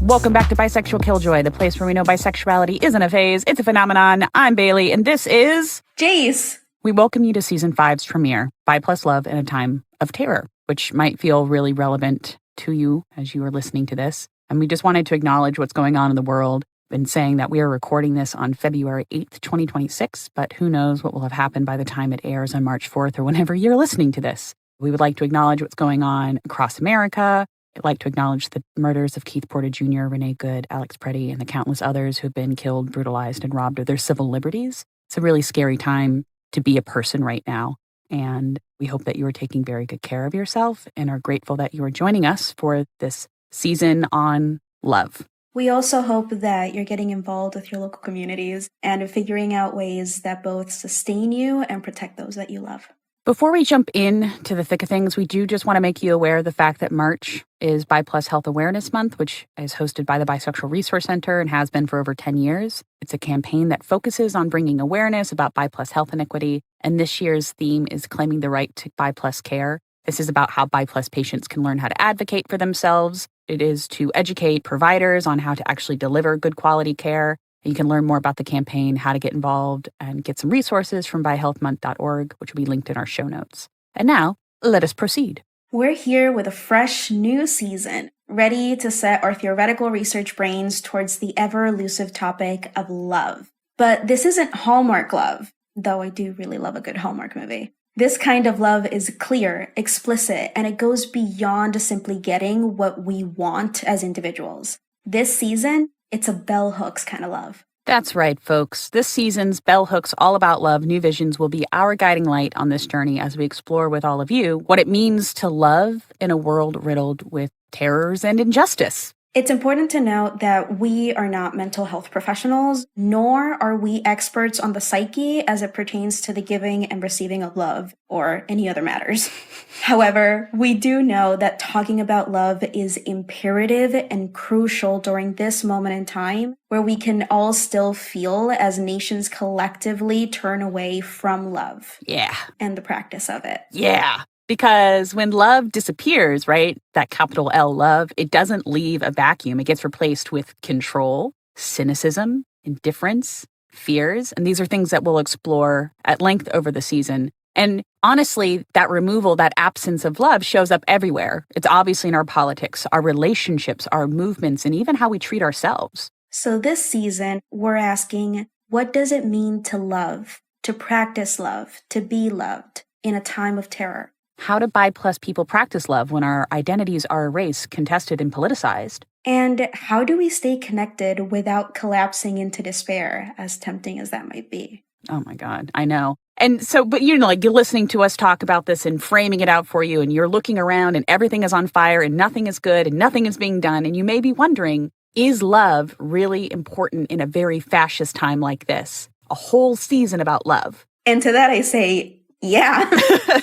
Welcome back to Bisexual Killjoy, the place where we know bisexuality isn't a phase, it's a phenomenon. I'm Bailey, and this is... Jace. We welcome you to Season 5's premiere, Bi Plus Love in a Time of Terror, which might feel really relevant to you as you are listening to this. And we just wanted to acknowledge what's going on in the world and saying that we are recording this on February 8th, 2026, but who knows what will have happened by the time it airs on March 4th or whenever you're listening to this. We would like to acknowledge what's going on across America. I'd like to acknowledge the murders of Keith Porter Jr., Renee Good, Alex Preddy, and the countless others who have been killed, brutalized, and robbed of their civil liberties. It's a really scary time to be a person right now. And we hope that you are taking very good care of yourself and are grateful that you are joining us for this season on love. We also hope that you're getting involved with your local communities and figuring out ways that both sustain you and protect those that you love. Before we jump into the thick of things, we do just want to make you aware of the fact that March is Bi Plus Health Awareness Month, which is hosted by the Bisexual Resource Center and has been for over 10 years. It's a campaign that focuses on bringing awareness about Bi Plus health inequity, and this year's theme is claiming the right to Bi Plus care. This is about how Bi Plus patients can learn how to advocate for themselves. It is to educate providers on how to actually deliver good quality care. You can learn more about the campaign, how to get involved, and get some resources from bihealthmonth.org, which will be linked in our show notes. And now, let us proceed. We're here with a fresh new season, ready to set our theoretical research brains towards the ever-elusive topic of love. But this isn't Hallmark love, though I do really love a good Hallmark movie. This kind of love is clear, explicit, and it goes beyond simply getting what we want as individuals. This season, it's a bell hooks kind of love. That's right, folks. This season's Bell Hooks All About Love New Visions will be our guiding light on this journey as we explore with all of you what it means to love in a world riddled with terrors and injustice. It's important to note that we are not mental health professionals, nor are we experts on the psyche as it pertains to the giving and receiving of love or any other matters. However, we do know that talking about love is imperative and crucial during this moment in time where we can all still feel as nations collectively turn away from love. Yeah. And the practice of it. Yeah. Because when love disappears, right, that capital L love, it doesn't leave a vacuum. It gets replaced with control, cynicism, indifference, fears. And these are things that we'll explore at length over the season. And honestly, that removal, that absence of love shows up everywhere. It's obviously in our politics, our relationships, our movements, and even how we treat ourselves. So this season, we're asking, what does it mean to love, to practice love, to be loved in a time of terror? How do Bi Plus people practice love when our identities are erased, contested, and politicized? And how do we stay connected without collapsing into despair, as tempting as that might be? Oh my God, I know. And so, but you know, like you're listening to us talk about this and framing it out for you, and you're looking around and everything is on fire and nothing is good and nothing is being done. And you may be wondering, is love really important in a very fascist time like this? A whole season about love. And to that I say, yeah,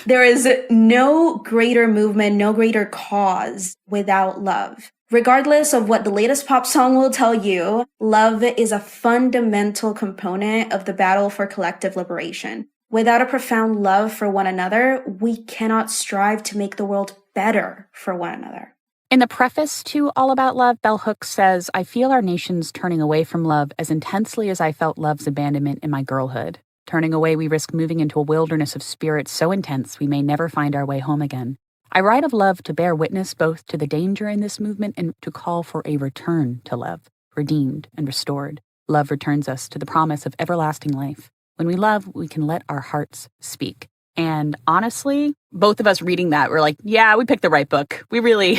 there is no greater movement, no greater cause without love. Regardless of what the latest pop song will tell you, love is a fundamental component of the battle for collective liberation. Without a profound love for one another, we cannot strive to make the world better for one another. In the preface to All About Love, Bell Hooks says, I feel our nation's turning away from love as intensely as I felt love's abandonment in my girlhood. Turning away, we risk moving into a wilderness of spirits so intense we may never find our way home again. I write of love to bear witness both to the danger in this movement and to call for a return to love, redeemed and restored. Love returns us to the promise of everlasting life. When we love, we can let our hearts speak. And honestly, both of us reading that, we're like, yeah, we picked the right book. We really,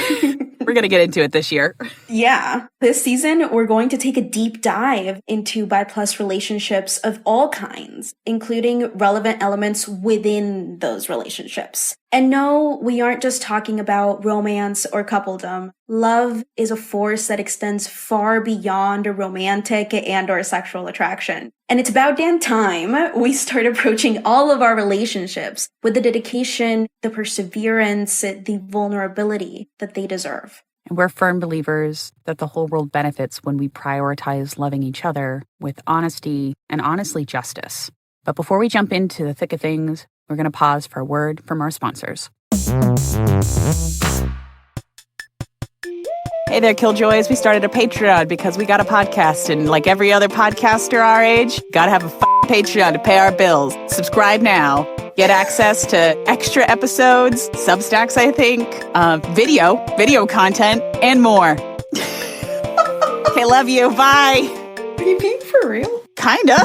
we're going to get into it this year. Yeah. This season, we're going to take a deep dive into Bi Plus relationships of all kinds, including relevant elements within those relationships. And no, we aren't just talking about romance or coupledom. Love is a force that extends far beyond a romantic and or sexual attraction. And it's about damn time we start approaching all of our relationships with the dedication, the perseverance, the vulnerability that they deserve. And we're firm believers that the whole world benefits when we prioritize loving each other with honesty and honestly justice. But before we jump into the thick of things, we're going to pause for a word from our sponsors. Hey there, Killjoys. We started a Patreon because we got a podcast, and like every other podcaster our age, gotta have a Patreon to pay our bills. Subscribe now. Get access to extra episodes, Substacks, I think, video content, and more. Okay, love you. Bye. Are you being for real? Kinda.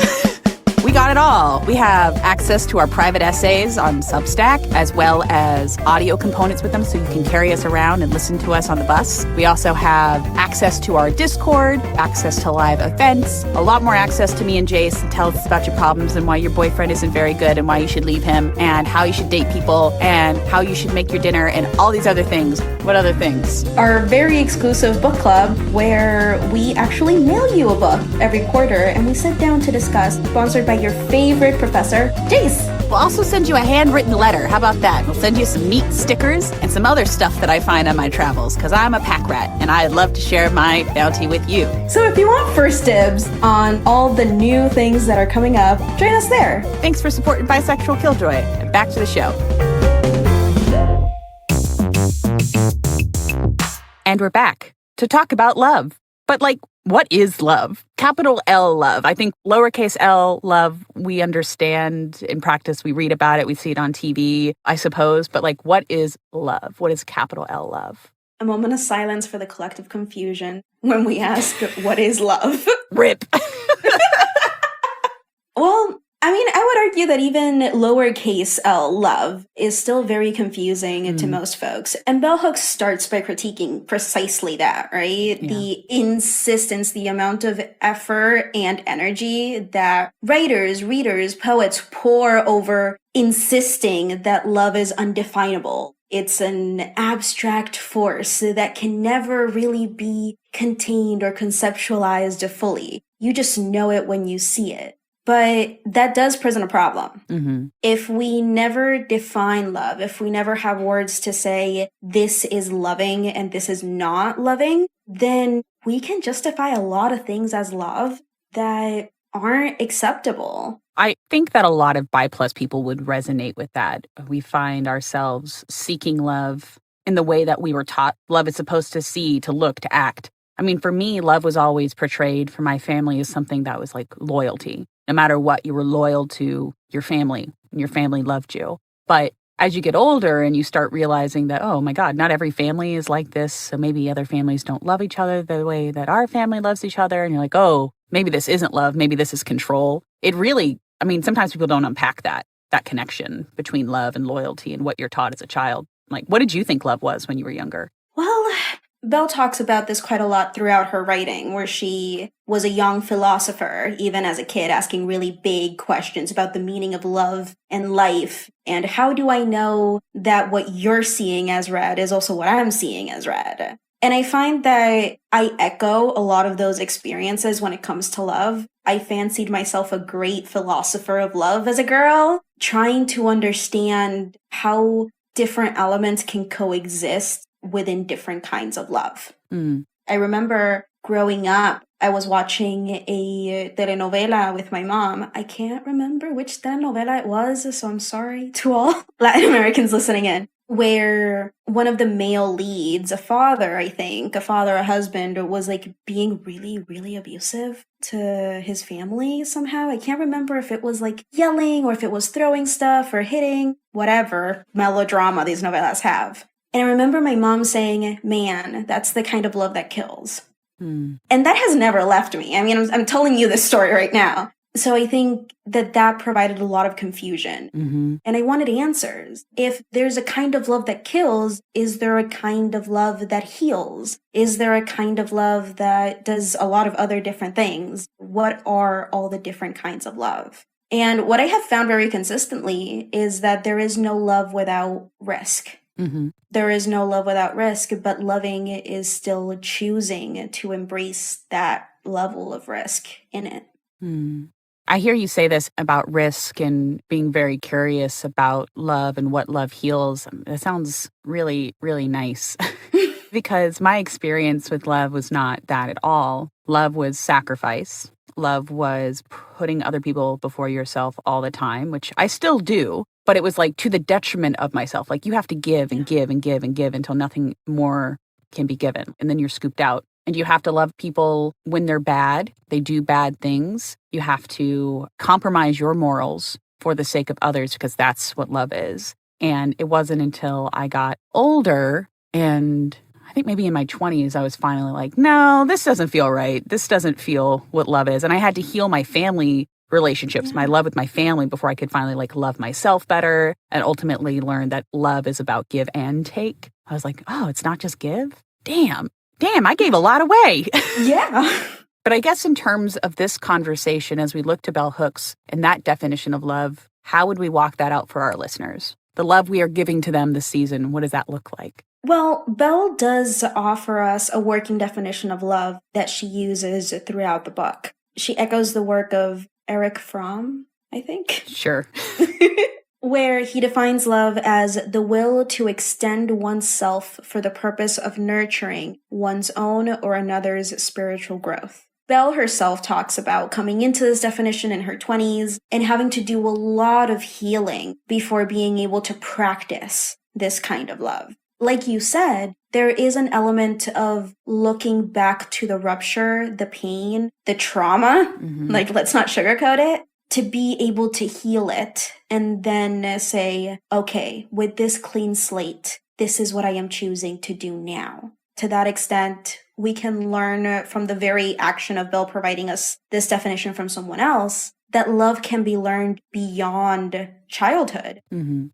We got it all. We have access to our private essays on Substack, as well as audio components with them so you can carry us around and listen to us on the bus. We also have access to our Discord, access to live events, a lot more access to me and Jace, and tell us about your problems and why your boyfriend isn't very good and why you should leave him and how you should date people and how you should make your dinner and all these other things. What other things? Our very exclusive book club where we actually mail you a book every quarter and we sit down to discuss, sponsored by your favorite professor, Jace. We'll also send you a handwritten letter. How about that? We'll send you some neat stickers and some other stuff that I find on my travels, because I'm a pack rat and I'd love to share my bounty with you. So if you want first dibs on all the new things that are coming up, join us there. Thanks for supporting Bisexual Killjoy. And back to the show. And we're back to talk about love. But what is love? Capital L love. I think lowercase l love, we understand in practice. We read about it. We see it on TV, I suppose. But what is love? What is capital L love? A moment of silence for the collective confusion when we ask, what is love? RIP. Well, I mean, I would argue that even lowercase l love is still very confusing to most folks. And Bell Hooks starts by critiquing precisely that, right? Yeah. The insistence, the amount of effort and energy that writers, readers, poets pour over insisting that love is undefinable. It's an abstract force that can never really be contained or conceptualized fully. You just know it when you see it. But that does present a problem. Mm-hmm. If we never define love, if we never have words to say this is loving and this is not loving, then we can justify a lot of things as love that aren't acceptable. I think that a lot of bi+ people would resonate with that. We find ourselves seeking love in the way that we were taught love is supposed to see, to look, to act. I mean, for me, love was always portrayed for my family as something that was like loyalty. No matter what, you were loyal to your family and your family loved you. But as you get older and you start realizing that, oh my God, not every family is like this. So maybe other families don't love each other the way that our family loves each other. And you're like, oh, maybe this isn't love. Maybe this is control. It really, I mean, sometimes people don't unpack that connection between love and loyalty and what you're taught as a child. What did you think love was when you were younger? Well, Belle talks about this quite a lot throughout her writing, where she was a young philosopher, even as a kid, asking really big questions about the meaning of love and life. And how do I know that what you're seeing as red is also what I'm seeing as red? And I find that I echo a lot of those experiences when it comes to love. I fancied myself a great philosopher of love as a girl, trying to understand how different elements can coexist within different kinds of love. I remember growing up, I was watching a telenovela with my mom. I can't remember which telenovela it was, so I'm sorry to all Latin Americans listening in, where one of the male leads, a father, a husband, was being really, really abusive to his family somehow. I can't remember if it was yelling or if it was throwing stuff or hitting, whatever melodrama these novelas have. And I remember my mom saying, man, that's the kind of love that kills. And that has never left me. I mean, I'm telling you this story right now. So I think that provided a lot of confusion. And I wanted answers. If there's a kind of love that kills, is there a kind of love that heals? Is there a kind of love that does a lot of other different things? What are all the different kinds of love? And what I have found very consistently is that there is no love without risk. There is no love without risk, but loving is still choosing to embrace that level of risk in it. I hear you say this about risk and being very curious about love and what love heals. That sounds really, really nice because my experience with love was not that at all. Love was sacrifice. Love was putting other people before yourself all the time, which I still do. But it was to the detriment of myself. You have to give and give and give and give until nothing more can be given. And then you're scooped out. And you have to love people when they're bad. They do bad things. You have to compromise your morals for the sake of others because that's what love is. And it wasn't until I got older and I think maybe in my 20s, I was finally like, no, this doesn't feel right. This doesn't feel what love is. And I had to heal my family relationships, my love with my family before I could finally like love myself better and ultimately learn that love is about give and take. I was like, oh, it's not just give? Damn, I gave a lot away. Yeah. But I guess in terms of this conversation, as we look to bell hooks and that definition of love, how would we walk that out for our listeners? The love we are giving to them this season, what does that look like? Well, Belle does offer us a working definition of love that she uses throughout the book. She echoes the work of Erich Fromm, I think. Sure. Where he defines love as the will to extend oneself for the purpose of nurturing one's own or another's spiritual growth. Belle herself talks about coming into this definition in her 20s and having to do a lot of healing before being able to practice this kind of love. Like you said, there is an element of looking back to the rupture, the pain, the trauma, like let's not sugarcoat it, to be able to heal it and then say, okay, with this clean slate, this is what I am choosing to do now. To that extent, we can learn from the very action of Belle providing us this definition from someone else that love can be learned beyond childhood.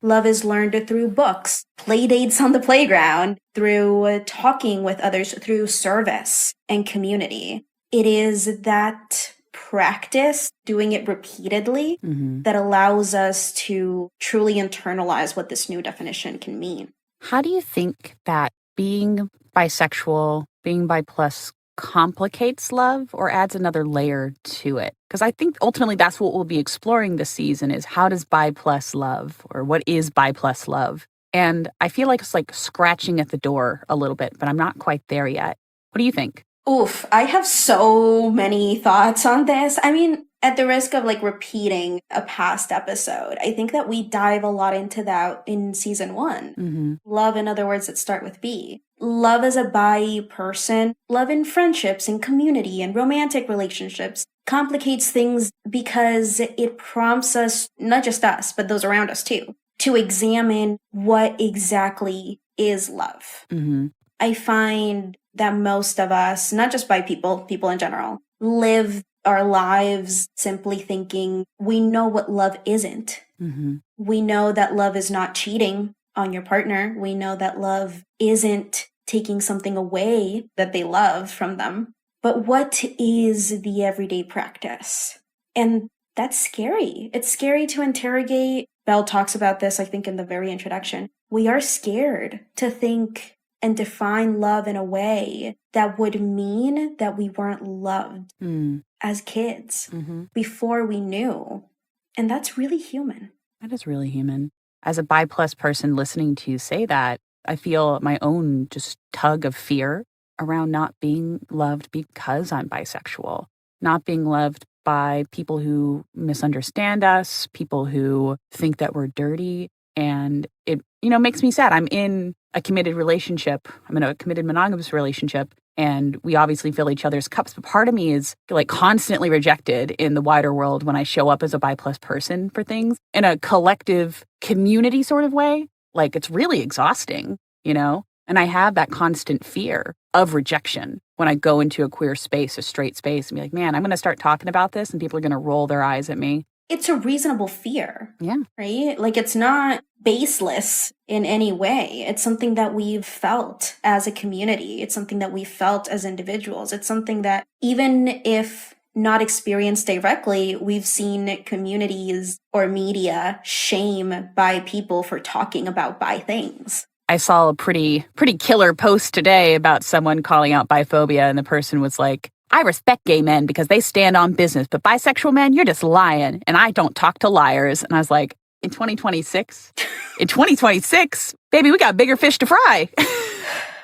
Love is learned through books, play dates on the playground, through talking with others, through service and community. It is that practice, doing it repeatedly, that allows us to truly internalize what this new definition can mean. How do you think that being bisexual, being bi plus complicates love or adds another layer to it? Because I think ultimately that's what we'll be exploring this season is how does bi plus love or what is bi plus love? And I feel like it's like scratching at the door a little bit, but I'm not quite there yet. What do you think? Oof, I have so many thoughts on this. I mean, at the risk of like repeating a past episode, I think that we dive a lot into that in season 1. Love, in other words, that start with B. Love as a bi person, love in friendships and community and romantic relationships complicates things because it prompts us, not just us, but those around us too, to examine what exactly is love. I find that most of us, not just bi people in general, live our lives simply thinking we know what love isn't. We know that love is not cheating on your partner. We know that love isn't taking something away that they love from them. But what is the everyday practice? And that's scary. It's scary to interrogate. Belle talks about this, I think, in the very introduction. We are scared to think and define love in a way that would mean that we weren't loved as kids before we knew. And that's really human. That is really human. As a bi plus person listening to you say that, I feel my own just tug of fear around not being loved because I'm bisexual, not being loved by people who misunderstand us, people who think that we're dirty. And it, makes me sad. I'm in a committed relationship. I'm in a committed monogamous relationship. And we obviously fill each other's cups. But part of me is like constantly rejected in the wider world when I show up as a bi plus person for things in a collective community sort of way. Like it's really exhausting, And I have that constant fear of rejection when I go into a queer space, a straight space, and be like, man, I'm going to start talking about this and people are going to roll their eyes at me. It's a reasonable fear. Yeah. Right? Like it's not baseless in any way. It's something that we've felt as a community. It's something that we've felt as individuals. It's something that even if not experienced directly, we've seen communities or media shame bi people for talking about bi things. I saw a pretty killer post today about someone calling out biphobia, and the person was like, I respect gay men because they stand on business, but bisexual men, you're just lying, and I don't talk to liars. And I was like, in 2026? In 2026? Baby, we got bigger fish to fry.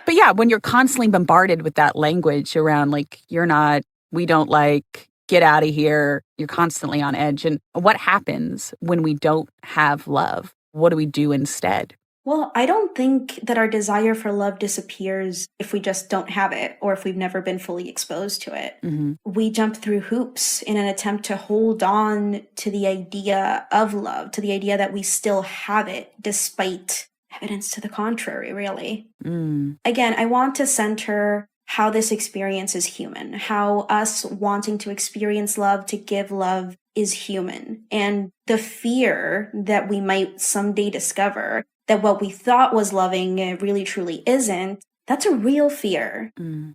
But yeah, when you're constantly bombarded with that language around like, you're not, we don't like, get out of here, you're constantly on edge. And what happens when we don't have love? What do we do instead? Well, I don't think that our desire for love disappears if we just don't have it or if we've never been fully exposed to it. Mm-hmm. We jump through hoops in an attempt to hold on to the idea of love, to the idea that we still have it despite evidence to the contrary, really. Again, I want to center how this experience is human, how us wanting to experience love, to give love is human. And the fear that we might someday discover that what we thought was loving really truly isn't, that's a real fear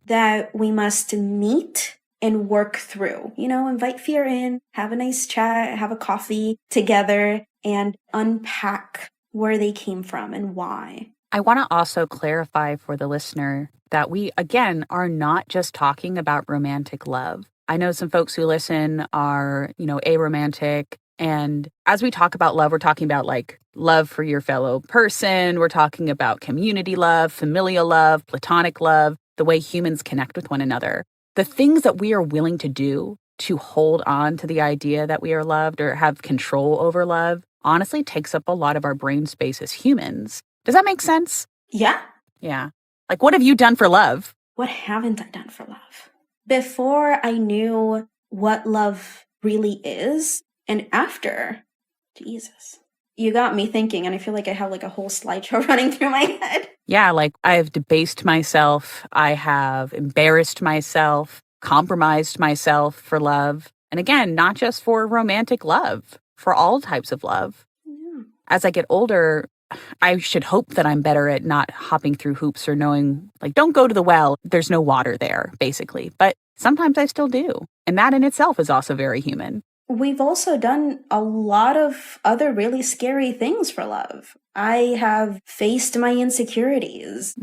that we must meet and work through. You know, invite fear in, have a nice chat, have a coffee together, and unpack where they came from and why. I want to also clarify for the listener that we, again, are not just talking about romantic love. I know some folks who listen are, aromantic. And as we talk about love, we're talking about like love for your fellow person. We're talking about community love, familial love, platonic love, the way humans connect with one another. The things that we are willing to do to hold on to the idea that we are loved or have control over love honestly takes up a lot of our brain space as humans. Does that make sense? Yeah. Yeah. Like, what have you done for love? What haven't I done for love? Before I knew what love really is, and after, Jesus, you got me thinking, and I feel like I have like a whole slideshow running through my head. Yeah, like I have debased myself. I have embarrassed myself, compromised myself for love. And again, not just for romantic love, for all types of love. Yeah. As I get older, I should hope that I'm better at not hopping through hoops or knowing, like, don't go to the well. There's no water there, basically. But sometimes I still do. And that in itself is also very human. We've also done a lot of other really scary things for love. I have faced my insecurities.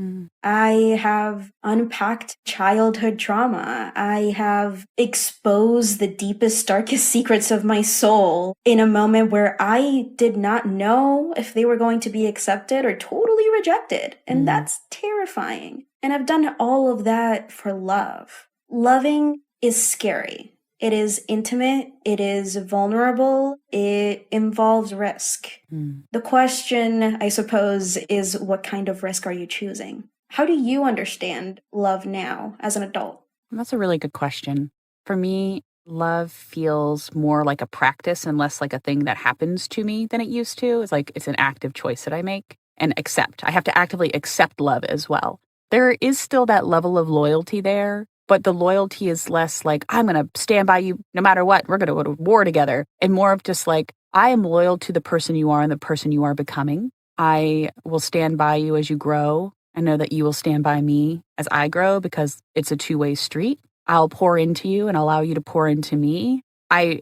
I have unpacked childhood trauma. I have exposed the deepest, darkest secrets of my soul in a moment where I did not know if they were going to be accepted or totally rejected. And that's terrifying. And I've done all of that for love. Loving is scary. It is intimate, it is vulnerable, it involves risk. The question, I suppose, is what kind of risk are you choosing? How do you understand love now as an adult? That's a really good question. For me, love feels more like a practice and less like a thing that happens to me than it used to. It's like it's an active choice that I make and accept. I have to actively accept love as well. There is still that level of loyalty there. But the loyalty is less like, I'm going to stand by you no matter what. We're going to go to war together. And more of just like, I am loyal to the person you are and the person you are becoming. I will stand by you as you grow. I know that you will stand by me as I grow because it's a two-way street. I'll pour into you and allow you to pour into me. I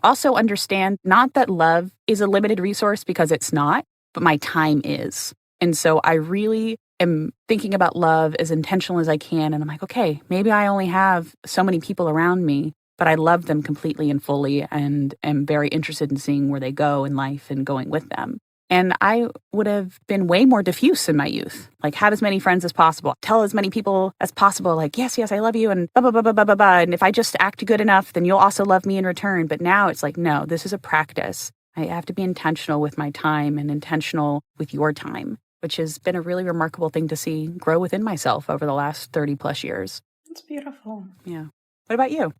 also understand not that love is a limited resource because it's not, but my time is. And so I really am thinking about love as intentional as I can. And I'm like, okay, maybe I only have so many people around me, but I love them completely and fully and am very interested in seeing where they go in life and going with them. And I would have been way more diffuse in my youth, like have as many friends as possible, tell as many people as possible, like, yes, I love you, and blah, blah, blah, blah, blah, blah, blah. And if I just act good enough, then you'll also love me in return. But now it's like, no, this is a practice. I have to be intentional with my time and intentional with your time, which has been a really remarkable thing to see grow within myself over the last 30 plus years. That's beautiful. Yeah. What about you?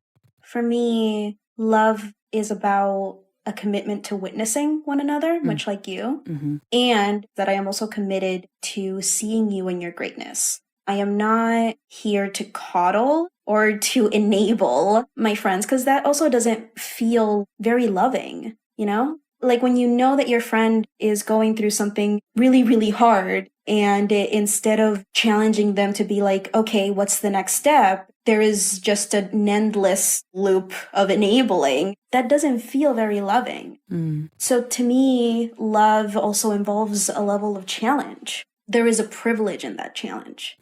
For me, love is about a commitment to witnessing one another, much like you, and that I am also committed to seeing you in your greatness. I am not here to coddle or to enable my friends, because that also doesn't feel very loving, you know? Like when you know that your friend is going through something really, really hard, and instead of challenging them to be like, okay, what's the next step? There is just an endless loop of enabling. That doesn't feel very loving. So to me, love also involves a level of challenge. There is a privilege in that challenge.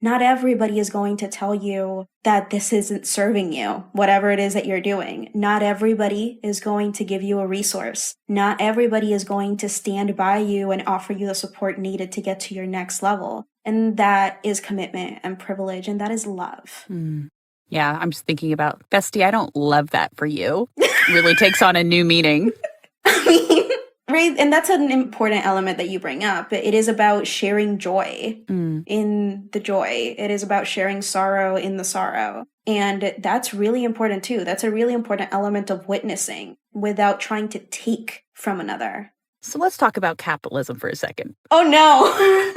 Not everybody is going to tell you that this isn't serving you, whatever it is that you're doing. Not everybody is going to give you a resource. Not everybody is going to stand by you and offer you the support needed to get to your next level. And that is commitment and privilege, and that is love. Yeah, I'm just thinking about, bestie, I don't love that for you. Really takes on a new meaning. I mean, And that's an important element that you bring up. It is about sharing joy in the joy. It is about sharing sorrow in the sorrow. And that's really important too. That's a really important element of witnessing without trying to take from another. So let's talk about capitalism for a second. Oh no!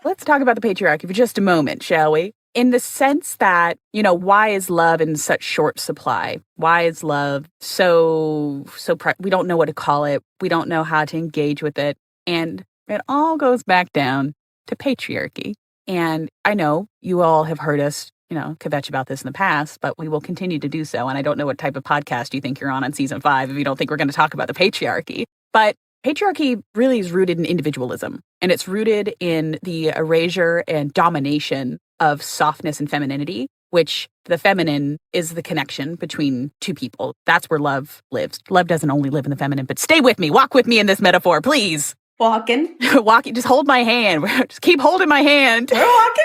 Let's talk about the patriarchy for just a moment, shall we? In the sense that, why is love in such short supply? Why is love we don't know what to call it. We don't know how to engage with it. And it all goes back down to patriarchy. And I know you all have heard us, kvetch about this in the past, but we will continue to do so. And I don't know what type of podcast you think you're on season 5 if you don't think we're going to talk about the patriarchy. But patriarchy really is rooted in individualism, and it's rooted in the erasure and domination of softness and femininity, which the feminine is the connection between two people. That's where love lives. Love doesn't only live in the feminine, but stay with me. Walk with me in this metaphor, please. Walking. Walking. Just hold my hand. Just keep holding my hand. We're walking.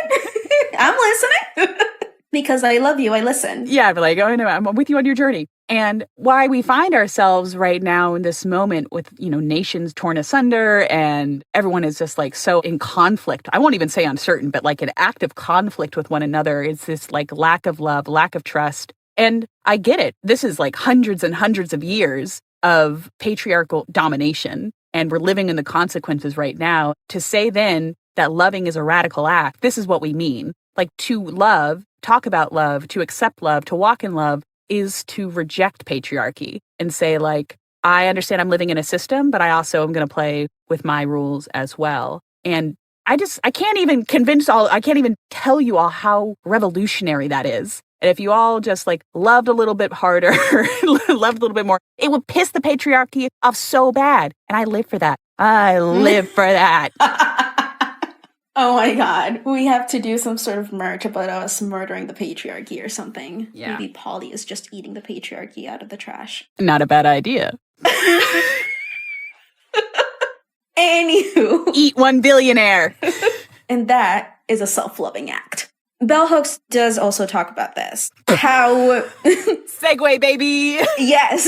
I'm listening. Because I love you, I listen. Yeah, but like, oh no, I'm with you on your journey. And why we find ourselves right now in this moment with, nations torn asunder and everyone is just like so in conflict. I won't even say uncertain, but like an active conflict with one another. It's this like lack of love, lack of trust. And I get it. This is like hundreds and hundreds of years of patriarchal domination. And we're living in the consequences right now. To say then that loving is a radical act, this is what we mean. Like to love, talk about love, to accept love, to walk in love is to reject patriarchy and say like, I understand I'm living in a system, but I also am going to play with my rules as well. And I can't even I can't even tell you all how revolutionary that is. And if you all just like loved a little bit harder, loved a little bit more, it would piss the patriarchy off so bad. And I live for that. I live for that. Oh my God. We have to do some sort of merch about us murdering the patriarchy or something. Yeah. Maybe Polly is just eating the patriarchy out of the trash. Not a bad idea. Anywho. Eat one billionaire. And that is a self-loving act. Bell Hooks does also talk about this. How... Segue, baby! Yes.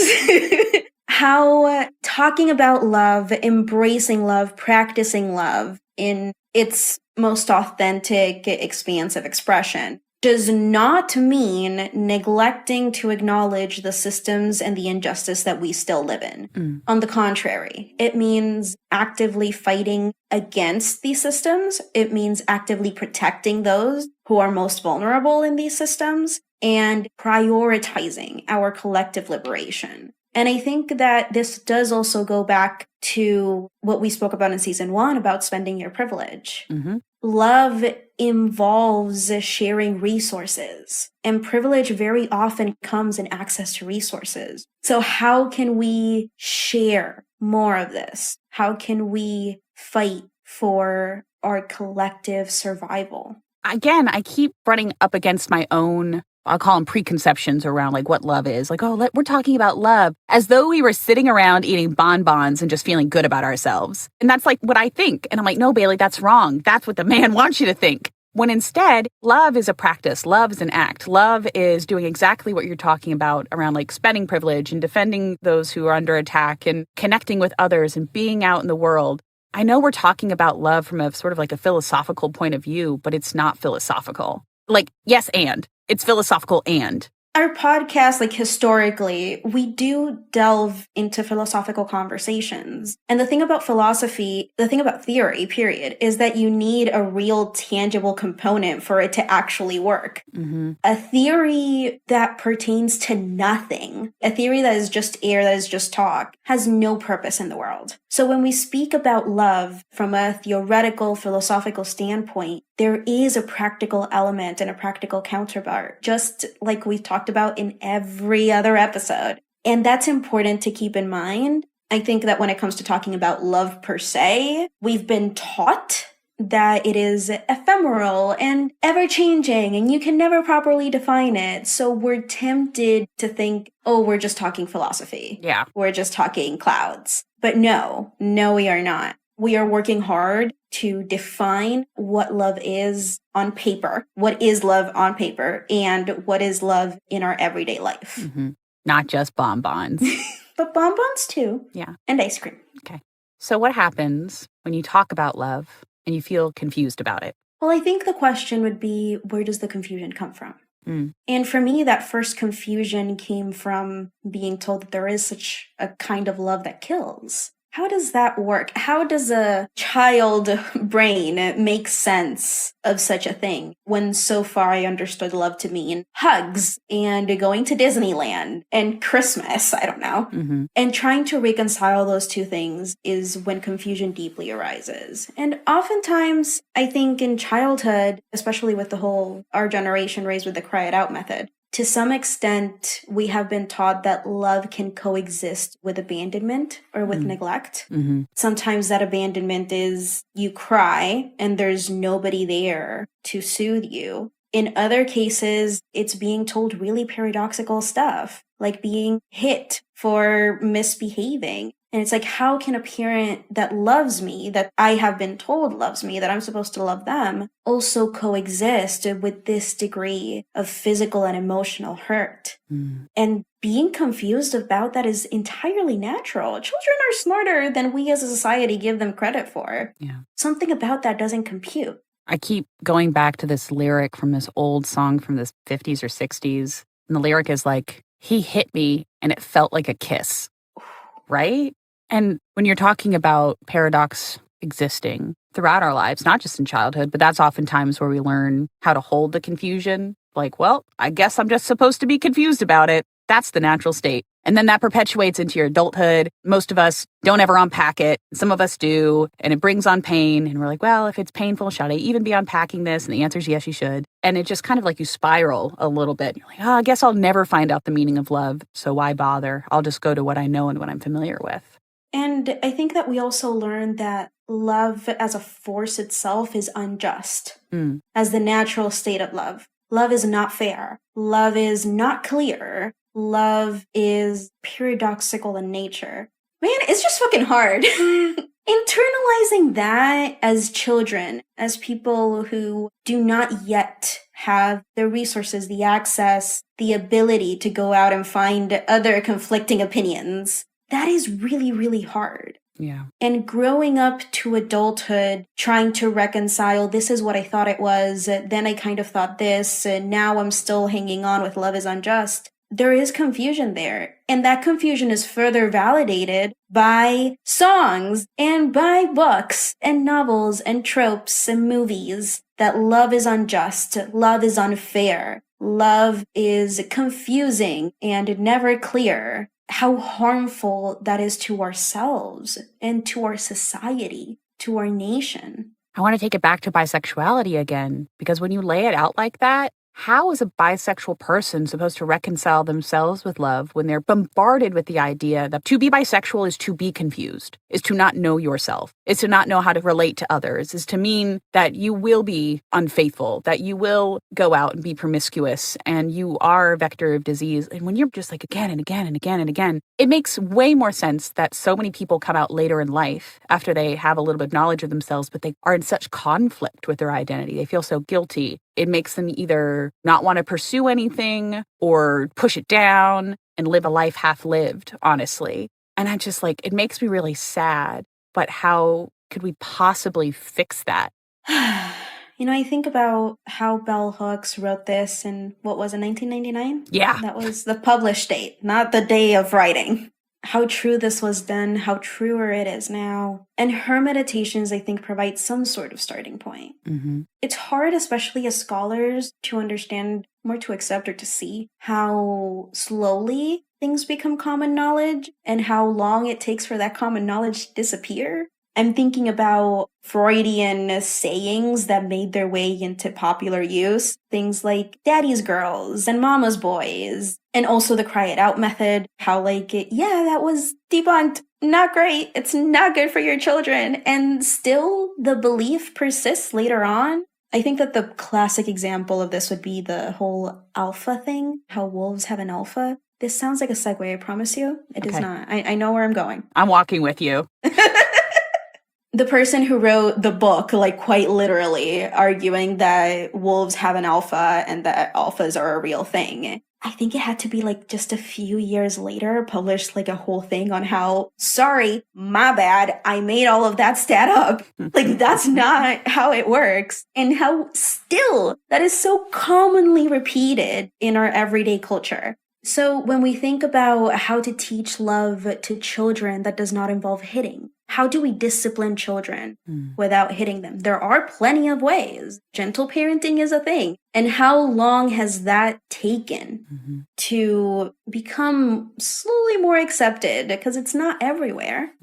How talking about love, embracing love, practicing love in its most authentic, expansive expression does not mean neglecting to acknowledge the systems and the injustice that we still live in. On the contrary, it means actively fighting against these systems. It means actively protecting those who are most vulnerable in these systems and prioritizing our collective liberation. And I think that this does also go back to what we spoke about in season 1 about spending your privilege. Mm-hmm. Love involves sharing resources, and privilege very often comes in access to resources. So how can we share more of this? How can we fight for our collective survival? Again, I keep running up against my own, I'll call them preconceptions around like what love is. Like, we're talking about love as though we were sitting around eating bonbons and just feeling good about ourselves. And that's like what I think. And I'm like, no, Bailey, that's wrong. That's what the man wants you to think. When instead, love is a practice. Love is an act. Love is doing exactly what you're talking about around like spending privilege and defending those who are under attack and connecting with others and being out in the world. I know we're talking about love from a sort of like a philosophical point of view, but it's not philosophical. Like, yes, and. It's philosophical and. Our podcast, like historically, we do delve into philosophical conversations. And the thing about philosophy, the thing about theory, period, is that you need a real tangible component for it to actually work. Mm-hmm. A theory that pertains to nothing, a theory that is just air, that is just talk, has no purpose in the world. So when we speak about love from a theoretical, philosophical standpoint, there is a practical element and a practical counterpart, just like we've talked about in every other episode. And that's important to keep in mind. I think that when it comes to talking about love per se, we've been taught that it is ephemeral and ever-changing, and you can never properly define it. So we're tempted to think, oh, we're just talking philosophy. Yeah. We're just talking clouds. But no, we are not. We are working hard to define what love is on paper, what is love on paper, and what is love in our everyday life. Mm-hmm. Not just bonbons. But bonbons too. Yeah. And ice cream. Okay. So what happens when you talk about love and you feel confused about it? Well, I think the question would be, where does the confusion come from? Mm. And for me, that first confusion came from being told that there is such a kind of love that kills. How does that work? How does a child brain make sense of such a thing when so far I understood love to mean hugs and going to Disneyland and Christmas? I don't know. Mm-hmm. And trying to reconcile those two things is when confusion deeply arises. And oftentimes, I think in childhood, especially with the whole our generation raised with the cry it out method, to some extent, we have been taught that love can coexist with abandonment or with neglect. Mm-hmm. Sometimes that abandonment is you cry and there's nobody there to soothe you. In other cases, it's being told really paradoxical stuff, like being hit for misbehaving. And it's like, how can a parent that loves me, that I have been told loves me, that I'm supposed to love them, also coexist with this degree of physical and emotional hurt? Mm. And being confused about that is entirely natural. Children are smarter than we as a society give them credit for. Yeah. Something about that doesn't compute. I keep going back to this lyric from this old song from the 50s or 60s. And the lyric is like, he hit me and it felt like a kiss. Right? And when you're talking about paradox existing throughout our lives, not just in childhood, but that's oftentimes where we learn how to hold the confusion. Like, well, I guess I'm just supposed to be confused about it. That's the natural state. And then that perpetuates into your adulthood. Most of us don't ever unpack it. Some of us do. And it brings on pain. And we're like, well, if it's painful, should I even be unpacking this? And the answer is yes, you should. And it just kind of like you spiral a little bit. You're like, oh, I guess I'll never find out the meaning of love. So why bother? I'll just go to what I know and what I'm familiar with. And I think that we also learned that love as a force itself is unjust as the natural state of love. Love is not fair. Love is not clear. Love is paradoxical in nature. Man, it's just fucking hard. Internalizing that as children, as people who do not yet have the resources, the access, the ability to go out and find other conflicting opinions, that is really, really hard. Yeah. And growing up to adulthood, trying to reconcile, this is what I thought it was, then I kind of thought this, and now I'm still hanging on with love is unjust. There is confusion there. And that confusion is further validated by songs and by books and novels and tropes and movies that love is unjust, love is unfair, love is confusing and never clear. How harmful that is to ourselves and to our society, to our nation. I want to take it back to bisexuality again, because when you lay it out like that, how is a bisexual person supposed to reconcile themselves with love when they're bombarded with the idea that to be bisexual is to be confused, is to not know yourself, is to not know how to relate to others, is to mean that you will be unfaithful, that you will go out and be promiscuous, and you are a vector of disease. And when you're just like again and again and again and again, it makes way more sense that so many people come out later in life after they have a little bit of knowledge of themselves, but they are in such conflict with their identity. They feel so guilty. It makes them either not want to pursue anything or push it down and live a life half lived, honestly. And I just like, it makes me really sad. But how could we possibly fix that? You know, I think about how Bell Hooks wrote this in, what was it, 1999? Yeah. That was the published date, not the day of writing. How true this was then, how truer it is now. And her meditations, I think, provide some sort of starting point. Mm-hmm. It's hard, especially as scholars, to understand, more to accept or to see how slowly things become common knowledge and how long it takes for that common knowledge to disappear. I'm thinking about Freudian sayings that made their way into popular use. Things like daddy's girls and mama's boys. And also the cry it out method. How yeah, that was debunked. Not great. It's not good for your children. And still the belief persists later on. I think that the classic example of this would be the whole alpha thing. How wolves have an alpha. This sounds like a segue, I promise you. It is not. I know where I'm going. I'm walking with you. The person who wrote the book, quite literally arguing that wolves have an alpha and that alphas are a real thing. I think it had to be like just a few years later, published like a whole thing on how, sorry, my bad, I made all of that stat up. Like, that's not how it works. And how still that is so commonly repeated in our everyday culture. So when we think about how to teach love to children that does not involve hitting, how do we discipline children without hitting them? There are plenty of ways. Gentle parenting is a thing. And how long has that taken to become slowly more accepted? Because it's not everywhere.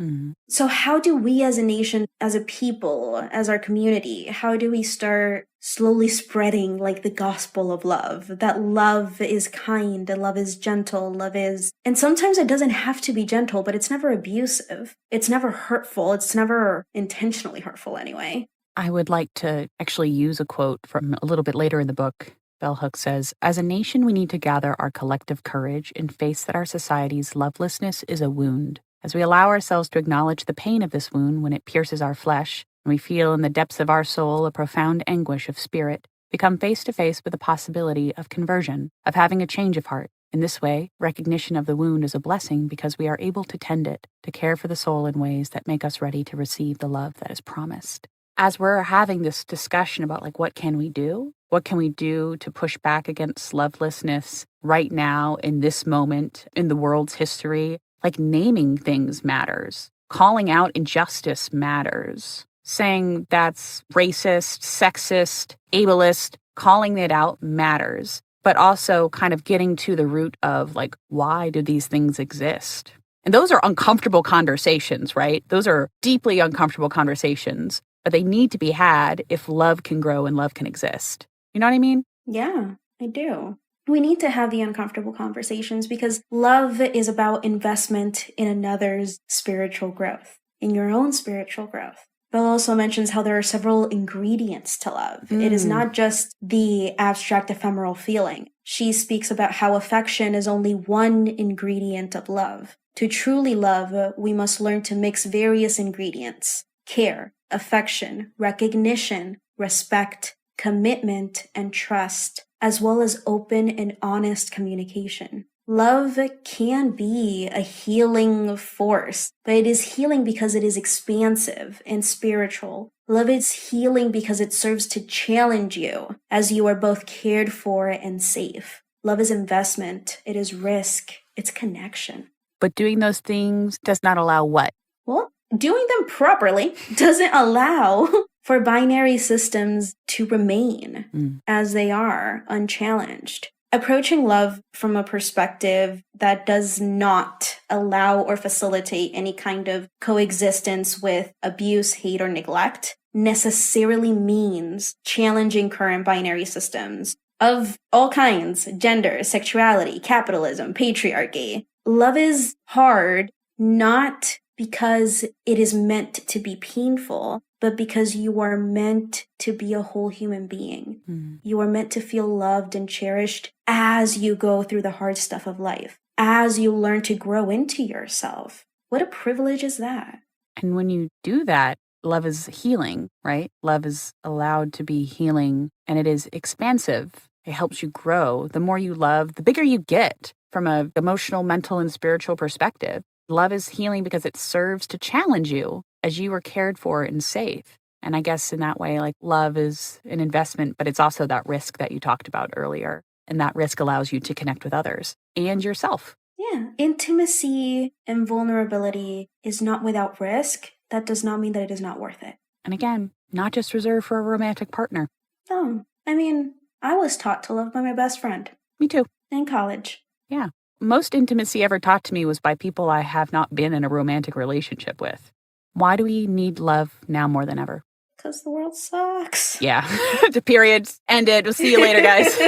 So how do we as a nation, as a people, as our community, how do we start slowly spreading like the gospel of love, that love is kind, that love is gentle, love is, and sometimes it doesn't have to be gentle, but it's never abusive. It's never hurtful. It's never intentionally hurtful anyway. I would like to actually use a quote from a little bit later in the book. Bell Hooks says, "As a nation, we need to gather our collective courage and face that our society's lovelessness is a wound. As we allow ourselves to acknowledge the pain of this wound when it pierces our flesh, and we feel in the depths of our soul a profound anguish of spirit, we come face to face with the possibility of conversion, of having a change of heart. In this way, recognition of the wound is a blessing because we are able to tend it, to care for the soul in ways that make us ready to receive the love that is promised." As we're having this discussion about like, what can we do? What can we do to push back against lovelessness right now in this moment in the world's history? Like, naming things matters. Calling out injustice matters. Saying that's racist, sexist, ableist, calling it out matters. But also kind of getting to the root of like, why do these things exist? And those are uncomfortable conversations, right? Those are deeply uncomfortable conversations. But they need to be had if love can grow and love can exist. You know what I mean? Yeah, I do. We need to have the uncomfortable conversations because love is about investment in another's spiritual growth, in your own spiritual growth. Belle also mentions how there are several ingredients to love. It is not just the abstract ephemeral feeling. She speaks about how affection is only one ingredient of love. To truly love, we must learn to mix various ingredients: care, affection, recognition, respect, commitment, and trust, as well as open and honest communication. Love can be a healing force, but it is healing because it is expansive and spiritual. Love is healing because it serves to challenge you as you are both cared for and safe. Love is investment, it is risk, it's connection. But doing those things does not allow what? Well, doing them properly doesn't allow for binary systems to remain as they are, unchallenged. Approaching love from a perspective that does not allow or facilitate any kind of coexistence with abuse, hate, or neglect necessarily means challenging current binary systems of all kinds: gender, sexuality, capitalism, patriarchy. Love is hard, not because it is meant to be painful, but because you are meant to be a whole human being. You are meant to feel loved and cherished as you go through the hard stuff of life, as you learn to grow into yourself. What a privilege is that? And when you do that, love is healing, right? Love is allowed to be healing, and it is expansive. It helps you grow. The more you love, the bigger you get from an emotional, mental, and spiritual perspective. Love is healing because it serves to challenge you as you are cared for and safe. And I guess in that way, like, love is an investment, but it's also that risk that you talked about earlier. And that risk allows you to connect with others and yourself. Yeah. Intimacy and vulnerability is not without risk. That does not mean that it is not worth it. And again, not just reserved for a romantic partner. Oh, I mean, I was taught to love by my best friend. Me too. In college. Yeah. Most intimacy ever taught to me was by people I have not been in a romantic relationship with. Why do we need love now more than ever? Because the world sucks. Yeah. The period ended. We'll see you later, guys.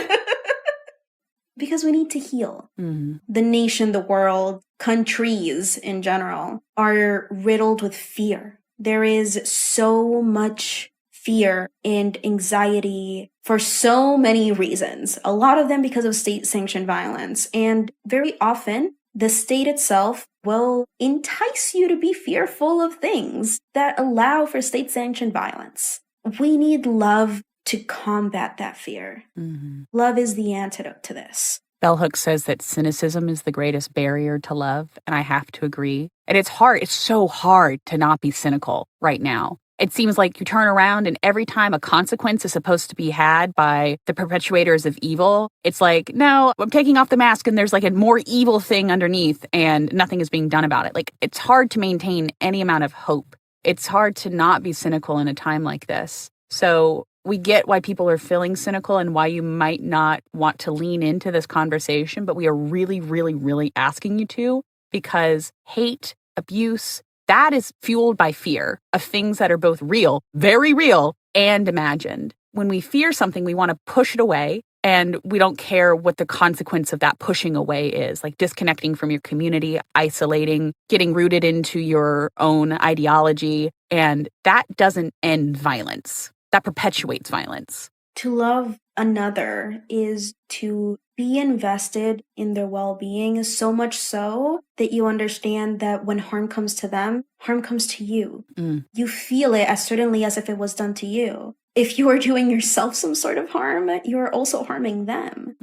Because we need to heal. The nation, the world, countries in general are riddled with fear. There is so much fear and anxiety for so many reasons. A lot of them because of state-sanctioned violence. And very often, the state itself will entice you to be fearful of things that allow for state-sanctioned violence. We need love to combat that fear. Love is the antidote to this. Bell Hooks says that cynicism is the greatest barrier to love, and I have to agree. And it's hard. It's so hard to not be cynical right now. It seems like you turn around and every time a consequence is supposed to be had by the perpetuators of evil, it's like, no, I'm taking off the mask and there's like a more evil thing underneath and nothing is being done about it. Like, it's hard to maintain any amount of hope. It's hard to not be cynical in a time like this. So we get why people are feeling cynical and why you might not want to lean into this conversation, but we are really, really, really asking you to, because hate, abuse, that is fueled by fear of things that are both real, very real, and imagined. When we fear something, we want to push it away, and we don't care what the consequence of that pushing away is, like disconnecting from your community, isolating, getting rooted into your own ideology, and that doesn't end violence. That perpetuates violence. To love another is to be invested in their well-being, so much so that you understand that when harm comes to them, harm comes to you. You feel it as certainly as if it was done to you. If you are doing yourself some sort of harm, you are also harming them.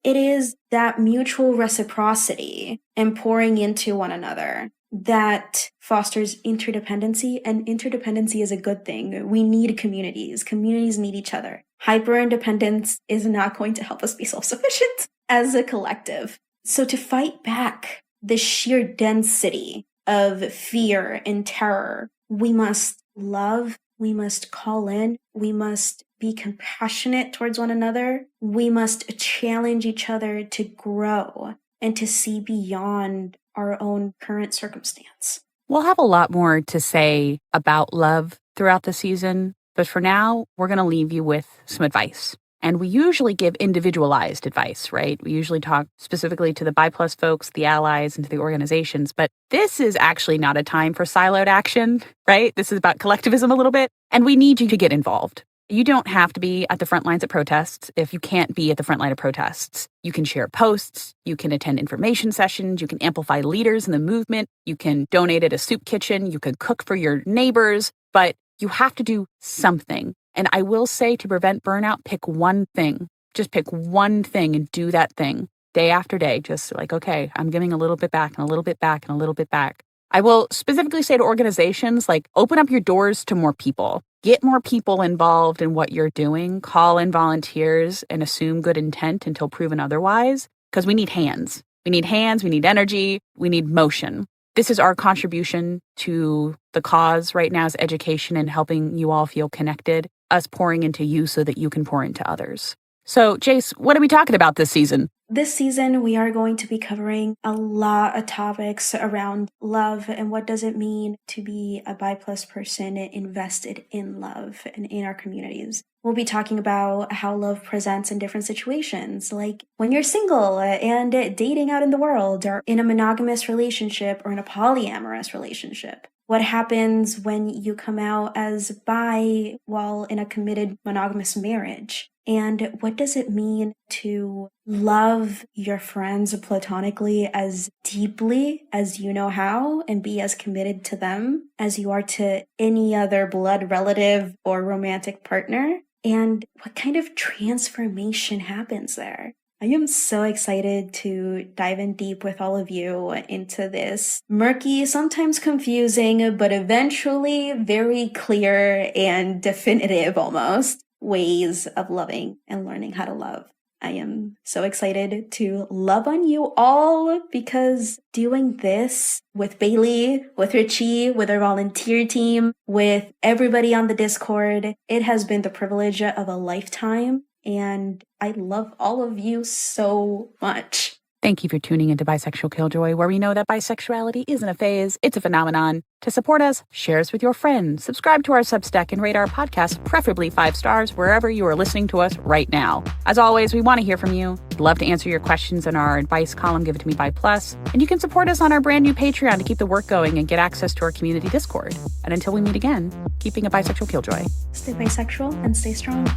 It is that mutual reciprocity and pouring into one another that fosters interdependency, and interdependency is a good thing. We need communities. Communities need each other. Hyper-independence is not going to help us be self-sufficient as a collective. So to fight back the sheer density of fear and terror, we must love, we must call in, we must be compassionate towards one another, we must challenge each other to grow and to see beyond our own current circumstance. We'll have a lot more to say about love throughout the season, but for now, we're going to leave you with some advice. And we usually give individualized advice, right? We usually talk specifically to the BI+ folks, the allies, and to the organizations, but this is actually not a time for siloed action, right? This is about collectivism a little bit, and we need you to get involved. You don't have to be at the front lines of protests if you can't be at the front line of protests. You can share posts, you can attend information sessions, you can amplify leaders in the movement, you can donate at a soup kitchen, you can cook for your neighbors, but you have to do something. And I will say, to prevent burnout, pick one thing. Just pick one thing and do that thing day after day. Just like, okay, I'm giving a little bit back and a little bit back and a little bit back. I will specifically say to organizations, like, open up your doors to more people. Get more people involved in what you're doing. Call in volunteers and assume good intent until proven otherwise, because we need hands. We need hands, we need energy, we need motion. This is our contribution to the cause right now, is education and helping you all feel connected, us pouring into you so that you can pour into others. So, Jace, what are we talking about this season? This season, we are going to be covering a lot of topics around love and what does it mean to be a BI+ person invested in love and in our communities. We'll be talking about how love presents in different situations, like when you're single and dating out in the world, or in a monogamous relationship or in a polyamorous relationship. What happens when you come out as bi while in a committed monogamous marriage? And what does it mean to love your friends platonically as deeply as you know how and be as committed to them as you are to any other blood relative or romantic partner? And what kind of transformation happens there? I am so excited to dive in deep with all of you into this murky, sometimes confusing, but eventually very clear and definitive almost ways of loving and learning how to love. I am so excited to love on you all, because doing this with Bailey, with Richie, with our volunteer team, with everybody on the Discord, it has been the privilege of a lifetime. And I love all of you so much. Thank you for tuning into Bisexual Killjoy, where we know that bisexuality isn't a phase, it's a phenomenon. To support us, share us with your friends, subscribe to our Substack, and rate our podcast, preferably 5 stars, wherever you are listening to us right now. As always, we want to hear from you. We'd love to answer your questions in our advice column, Give It To Me BI+. And you can support us on our brand new Patreon to keep the work going and get access to our community Discord. And until we meet again, keeping a bisexual killjoy. Stay bisexual and stay strong.